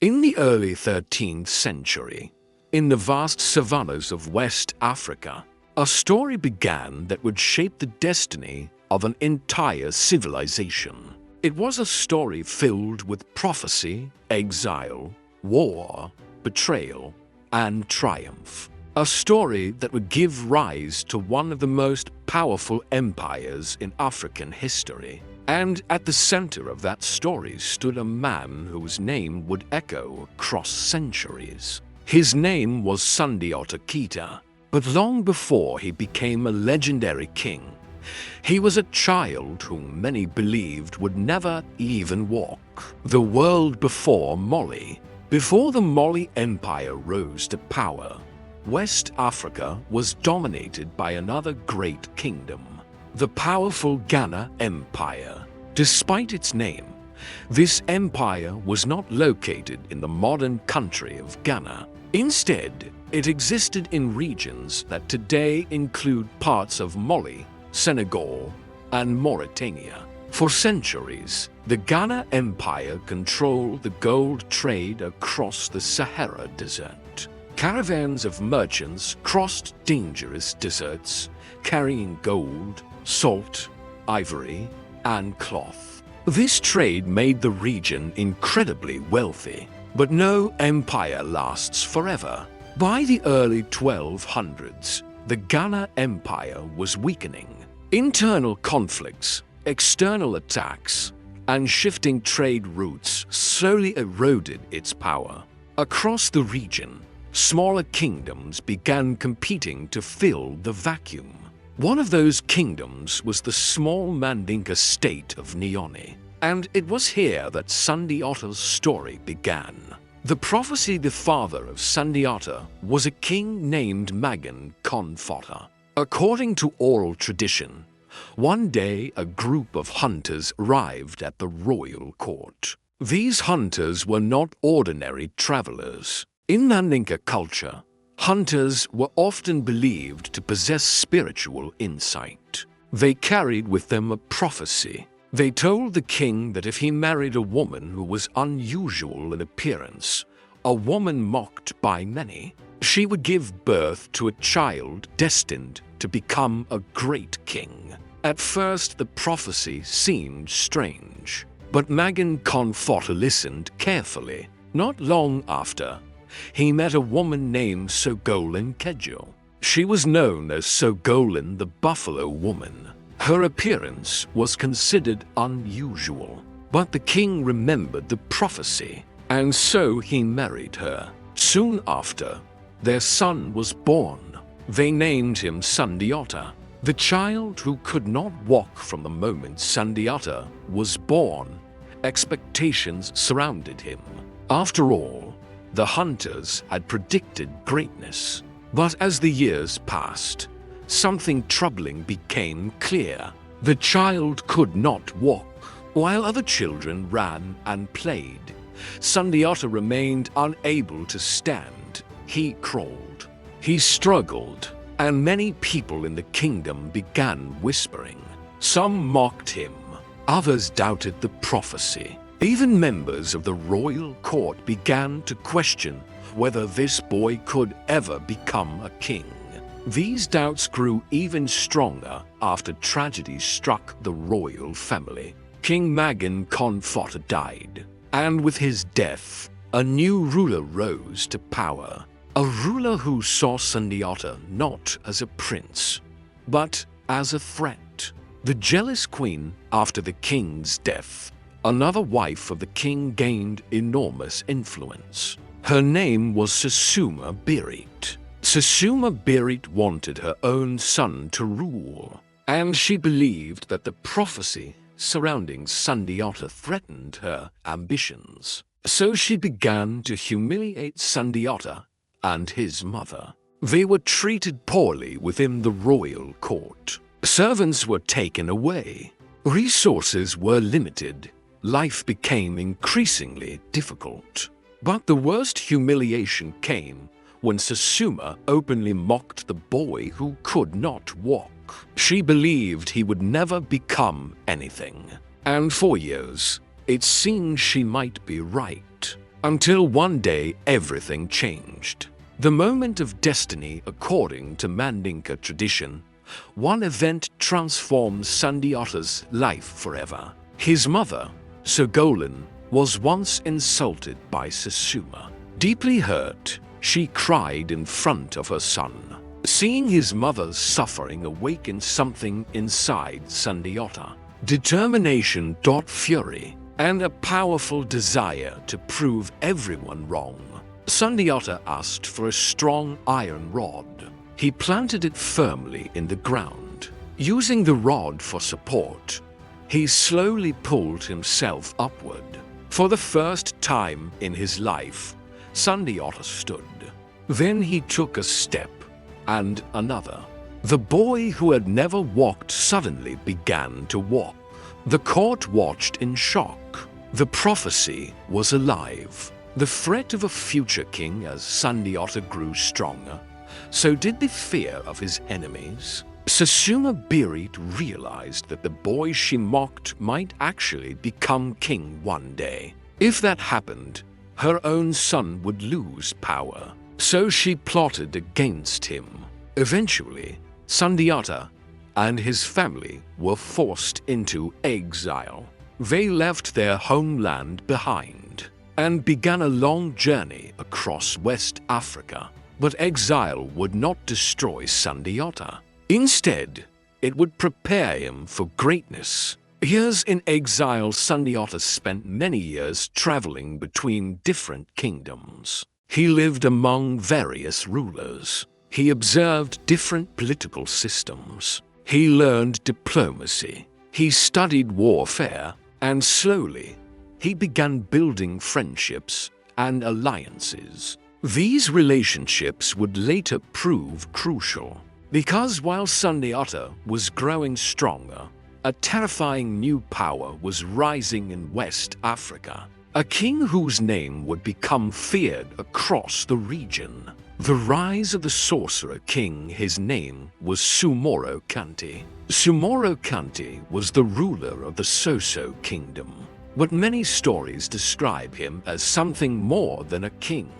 In the early 13th century, in the vast savannas of West Africa, a story began that would shape the destiny of an entire civilization. It was a story filled with prophecy, exile, war, betrayal, and triumph. A story that would give rise to one of the most powerful empires in African history. And at the center of that story stood a man whose name would echo across centuries. His name was Sundiata Keita, but long before he became a legendary king, he was a child whom many believed would never even walk the world before Mali. Before the Mali Empire rose to power, West Africa was dominated by another great kingdom, the powerful Ghana Empire. Despite its name, this empire was not located in the modern country of Ghana. Instead, it existed in regions that today include parts of Mali, Senegal, and Mauritania. For centuries, the Ghana Empire controlled the gold trade across the Sahara Desert. Caravans of merchants crossed dangerous deserts, carrying gold, salt, ivory, and cloth. This trade made the region incredibly wealthy, but no empire lasts forever. By the early 1200s, the Ghana Empire was weakening. Internal conflicts, external attacks, and shifting trade routes slowly eroded its power. Across the region, smaller kingdoms began competing to fill the vacuum. One of those kingdoms was the small Mandinka state of Nioni, and it was here that Sundiata's story began. The prophecy the father of Sundiata was a king named Magan Konfota. According to oral tradition, one day a group of hunters arrived at the royal court. These hunters were not ordinary travelers. In Mandinka culture, hunters were often believed to possess spiritual insight. They carried with them a prophecy. They told the king that if he married a woman who was unusual in appearance, a woman mocked by many, she would give birth to a child destined to become a great king. At first, the prophecy seemed strange, but Magan Konfota listened carefully. Not long after, he met a woman named Sogolin Kedjo. She was known as Sogolin the Buffalo Woman. Her appearance was considered unusual, but the king remembered the prophecy, and so he married her. Soon after, their son was born. They named him Sundiata. The child who could not walk from the moment Sundiata was born. Expectations surrounded him. After all, the hunters had predicted greatness. But as the years passed, something troubling became clear. The child could not walk. While other children ran and played, Sundiata remained unable to stand. He crawled. He struggled, and many people in the kingdom began whispering. Some mocked him. Others doubted the prophecy. Even members of the royal court began to question whether this boy could ever become a king. These doubts grew even stronger after tragedy struck the royal family. King Magan Konfota died, and with his death, a new ruler rose to power. A ruler who saw Sundiata not as a prince, but as a threat. The jealous queen, after the king's death, another wife of the king, gained enormous influence. Her name was Sesuma Birit. Sesuma Birit wanted her own son to rule, and she believed that the prophecy surrounding Sundiata threatened her ambitions. So she began to humiliate Sundiata and his mother. They were treated poorly within the royal court. Servants were taken away. Resources were limited. Life became increasingly difficult. But the worst humiliation came when Sesuma openly mocked the boy who could not walk. She believed he would never become anything. And for years, it seemed she might be right. Until one day everything changed. The moment of destiny according to Mandinka tradition, one event transformed Sundiata's life forever. His mother, Sogolan, was once insulted by Sasuma. Deeply hurt, she cried in front of her son. Seeing his mother's suffering awakened something inside Sundiata. Determination, fury, and a powerful desire to prove everyone wrong. Sundiata asked for a strong iron rod. He planted it firmly in the ground. Using the rod for support, he slowly pulled himself upward. For the first time in his life, Sundiata stood. Then he took a step, and another. The boy who had never walked suddenly began to walk. The court watched in shock. The prophecy was alive. The threat of a future king as Sundiata grew stronger. So did the fear of his enemies. Sasuma Birit realized that the boy she mocked might actually become king one day. If that happened, her own son would lose power. So she plotted against him. Eventually, Sundiata and his family were forced into exile. They left their homeland behind and began a long journey across West Africa. But exile would not destroy Sundiata. Instead, it would prepare him for greatness. Years in exile, Sundiata spent many years traveling between different kingdoms. He lived among various rulers. He observed different political systems. He learned diplomacy. He studied warfare, and slowly, he began building friendships and alliances. These relationships would later prove crucial, because while Sundiata was growing stronger, a terrifying new power was rising in West Africa, a king whose name would become feared across the region. The rise of the sorcerer king, his name was Sumoro Kanti. Sumoro Kanti was the ruler of the Soso kingdom, but many stories describe him as something more than a king.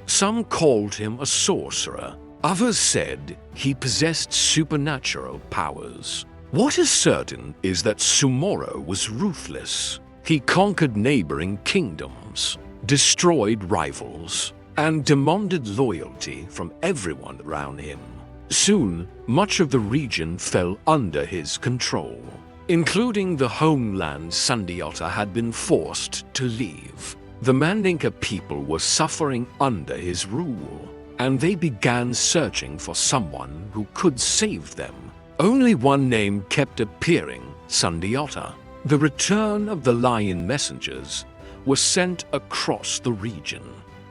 Some called him a sorcerer. Others said he possessed supernatural powers. What is certain is that Sumoro was ruthless. He conquered neighboring kingdoms, destroyed rivals, and demanded loyalty from everyone around him. Soon, much of the region fell under his control, including the homeland Sundiata had been forced to leave. The Mandinka people were suffering under his rule, and they began searching for someone who could save them. Only one name kept appearing: Sundiata. The return of the lion messengers was sent across the region.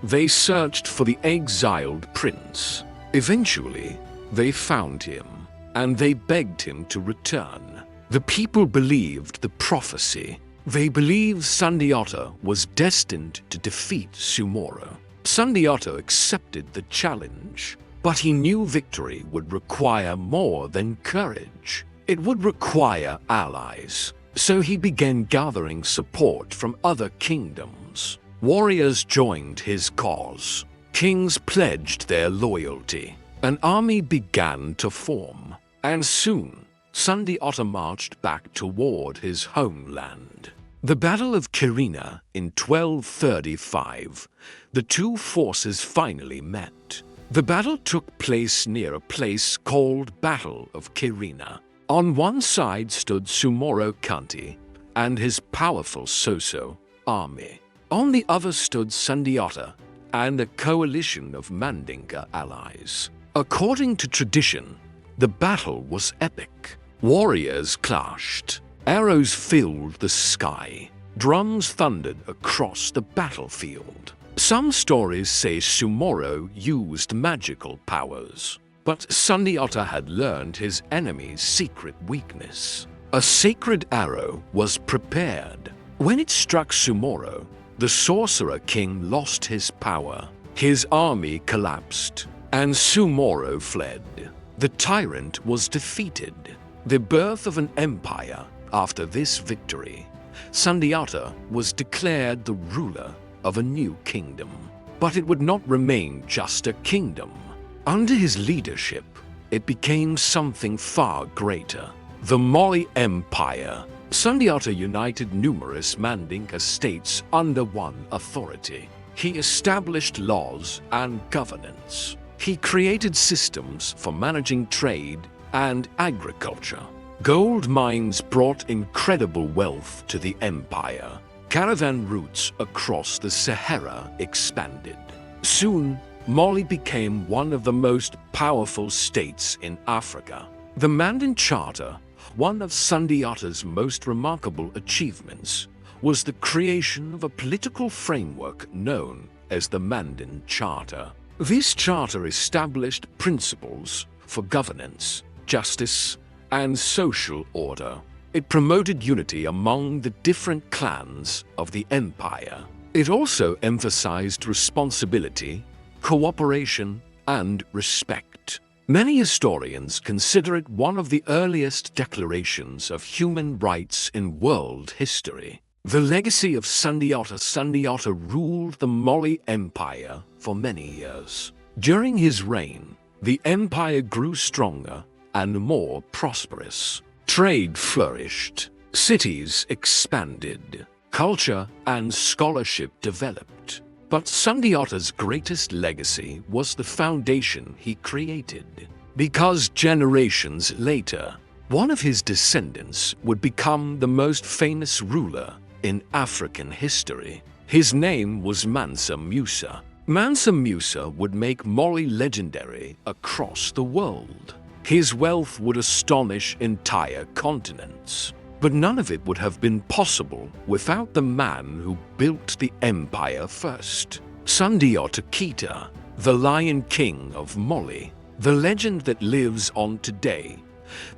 They searched for the exiled prince. Eventually, they found him, and they begged him to return. The people believed the prophecy. They believed Sundiata was destined to defeat Sumoro. Sundiata accepted the challenge, but he knew victory would require more than courage. It would require allies. So he began gathering support from other kingdoms. Warriors joined his cause. Kings pledged their loyalty. An army began to form, and soon Sundiata marched back toward his homeland. The Battle of Kirina in 1235, the two forces finally met. The battle took place near a place called Battle of Kirina. On one side stood Sumoro Kanti and his powerful Soso army. On the other stood Sundiata and a coalition of Mandinka allies. According to tradition, the battle was epic. Warriors clashed. Arrows filled the sky. Drums thundered across the battlefield. Some stories say Sumoro used magical powers, but Sundiata had learned his enemy's secret weakness. A sacred arrow was prepared. When it struck Sumoro, the sorcerer king lost his power. His army collapsed, and Sumoro fled. The tyrant was defeated. The birth of an empire. After this victory, Sundiata was declared the ruler of a new kingdom. But it would not remain just a kingdom. Under his leadership, it became something far greater. The Mali Empire. Sundiata united numerous Mandinka states under one authority. He established laws and governance. He created systems for managing trade and agriculture. Gold mines brought incredible wealth to the empire. Caravan routes across the Sahara expanded. Soon, Mali became one of the most powerful states in Africa. The Mandin Charter, one of Sundiata's most remarkable achievements, was the creation of a political framework known as the Mandin Charter. This charter established principles for governance, justice, and social order. It promoted unity among the different clans of the empire. It also emphasized responsibility, cooperation, and respect. Many historians consider it one of the earliest declarations of human rights in world history. The legacy of Sundiata ruled the Mali Empire for many years. During his reign, the empire grew stronger and more prosperous. Trade flourished, cities expanded, culture and scholarship developed. But Sundiata's greatest legacy was the foundation he created. Because generations later, one of his descendants would become the most famous ruler in African history. His name was Mansa Musa. Mansa Musa would make Mali legendary across the world. His wealth would astonish entire continents. But none of it would have been possible without the man who built the empire first. Sundiata Keita, the Lion King of Mali, the legend that lives on today.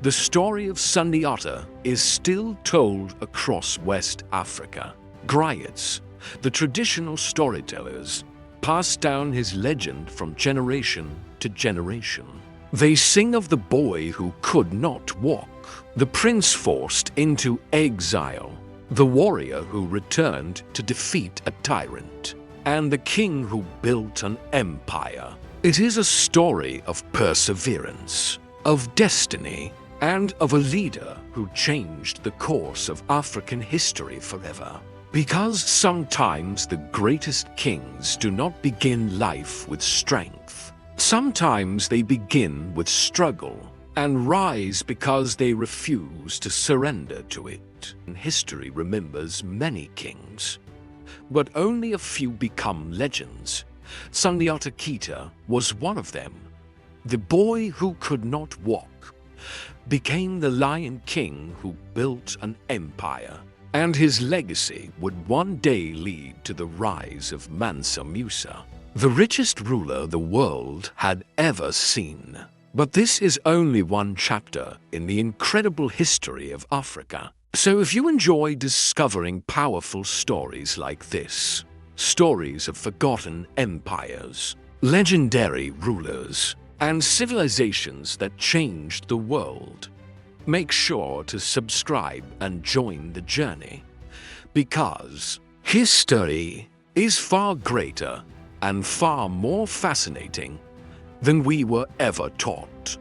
The story of Sundiata is still told across West Africa. Griots, the traditional storytellers, passed down his legend from generation to generation. They sing of the boy who could not walk, the prince forced into exile, the warrior who returned to defeat a tyrant, and the king who built an empire. It is a story of perseverance, of destiny, and of a leader who changed the course of African history forever. Because sometimes the greatest kings do not begin life with strength. Sometimes they begin with struggle and rise because they refuse to surrender to it. History remembers many kings, but only a few become legends. Sundiata Keita was one of them. The boy who could not walk became the Lion King who built an empire, and his legacy would one day lead to the rise of Mansa Musa, the richest ruler the world had ever seen. But this is only one chapter in the incredible history of Africa. So if you enjoy discovering powerful stories like this, stories of forgotten empires, legendary rulers, and civilizations that changed the world, make sure to subscribe and join the journey, because history is far greater and far more fascinating than we were ever taught.